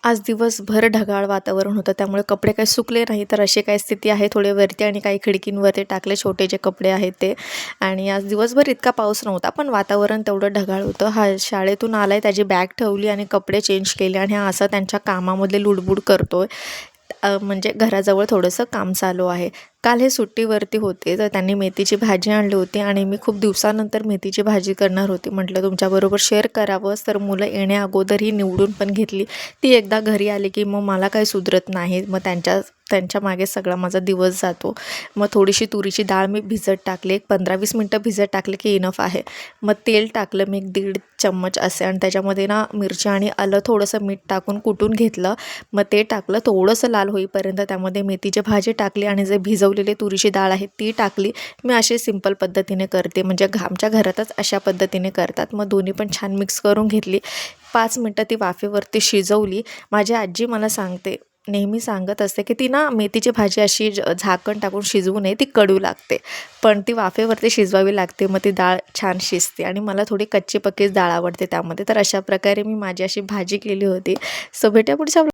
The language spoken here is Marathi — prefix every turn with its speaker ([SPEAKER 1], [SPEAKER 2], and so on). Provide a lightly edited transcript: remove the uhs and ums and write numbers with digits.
[SPEAKER 1] आज दिवसभर ढगाळ वातावरण होतं, त्यामुळे कपडे काही सुकले नाही. तर अशी काही स्थिती आहे, थोडे वरती आणि काही खिडकींवरती टाकले छोटे जे कपडे आहेत ते. आणि आज दिवसभर इतका पाऊस नव्हता, पण वातावरण तेवढं ढगाळ होतं. हा शाळेतून आलाय, त्याची बॅग ठेवली आणि कपडे चेंज केले आणि हा असा त्यांच्या कामामध्ये लुडबुड करतोय. म्हणजे घराजवळ थोडंसं काम चालू आहे. काल हे सुट्टीवरती होते, तर त्यांनी मेथीची भाजी आणली होती आणि मी खूप दिवसानंतर मेथीची भाजी करणार होती. म्हटलं तुमच्याबरोबर शेअर करावंच, तर मुलं येण्याअगोदर ही निवडून पण घेतली. ती एकदा घरी आली की मग मला काही सुधरत नाही. मग त्यांच्या मागे सगळा माझा दिवस जातो. मग थोडीशी तुरीची डाळ मी भिजत टाकली, एक 15-20 मिनटं भिजत टाकले की इनफ आहे. मग तेल टाकलं मी एक 1.5 चम्मच असे आणि त्याच्यामध्ये ना मिरची आणि आलं थोडंसं मीठ टाकून कुटून घेतलं. मग ते टाकलं थोडंसं लाल होईपर्यंत, त्यामध्ये मेथीची भाजी टाकली आणि जे भिजवलेली तुरीची डाळ आहे ती टाकली. मी अशी सिंपल पद्धतीने करते, म्हणजे आमच्या घरातच अशा पद्धतीने करतात. मग दोन्ही पण छान मिक्स करून घेतली. 5 मिनटं ती वाफेवरती शिजवली. माझी आजी मला नेहमी सांगत असते की ती ना मेथीची भाजी अशी झाकण टाकून शिजवू नये, ती कडू लागते. पण ती वाफेवरती शिजवावी लागते, मग ती डाळ छान शिजते. आणि मला थोडी कच्ची पक्कीच डाळ आवडते त्यामध्ये. तर अशा प्रकारे मी माझी अशी भाजी केली होती. सो भेटूया पुढच्या